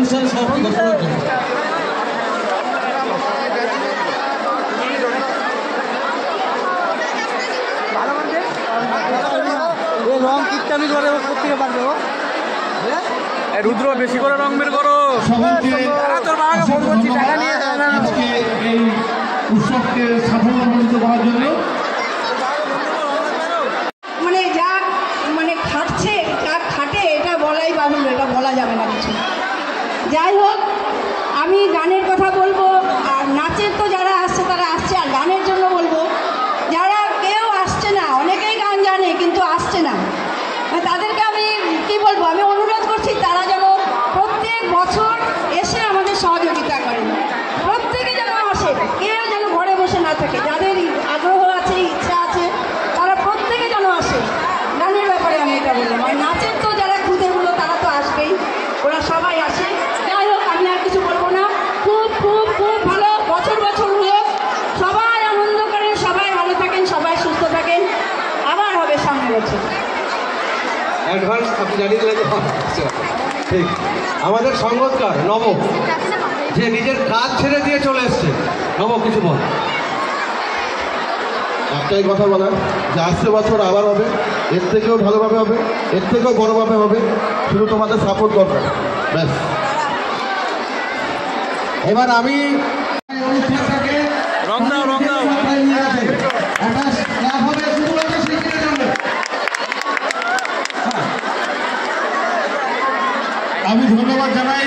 অনুষ্ঠানে সমাপ্তি ঘোষণার জন্য। রং কীর্তনি করে থেকে পারবে রুদ্র বেশি করে রং বের করো। এই উৎসবকে সাফল্যমণ্ডিত করার জন্য মানে যা মানে খাটছে খাটে এটা বলাই বাহুল্য, এটা বলা যাবে না কিছু। যাই হোক, আমি গানের কথা বলবো, আর নাচের তো যারা আসছে তারা আসছে, আর গানের জন্য বলবো যারা কেউ আসছে না, অনেকেই গান জানে কিন্তু আসছে না, তাদেরকে আমি কি বলবো, আমি অনুরোধ করছি তারা যেন প্রত্যেক বছর এসে আমাদের সহযোগিতা করেন। প্রত্যেকে যেন আসে, কেউ যেন ঘরে বসে না থাকে। যাদের আগ্রহ আছে, ইচ্ছা আছে, তারা প্রত্যেকে যেন আসে। গানের ব্যাপারে আমি এটা বললাম। আর নাচের তো যারা খুদেগুলো তারা তো আসবেই, ওরা সবাই আসে। যাই হোক, আমি আর কিছু বলবো না। খুব খুব খুব ভালো বছর বছর হলো, সবাই আনন্দ করেন, সবাই ভালো থাকেন, সবাই সুস্থ থাকেন। আবার হবে সামনের বছর। অ্যাডভান্স আপনি জানিয়ে দিলেন। ঠিক, আমাদের সঙ্গতকার নব, যে নিজের কাজ ছেড়ে দিয়ে চলে এসছে। নব, কিছু বল। একটাই কথা বলার, যে আসছে বছর আবার হবে, এর থেকেও ভালোভাবে হবে, এর থেকেও বড়োভাবে হবে, শুধু তোমাদের সাপোর্ট দরকার, ব্যাস। এবার আমি অনুষ্ঠানটাকে রং দাও, রং দাও। একটা ক্লাব হবে শুধুমাত্র শিল্পীদের জন্য। আমি ধন্যবাদ জানাই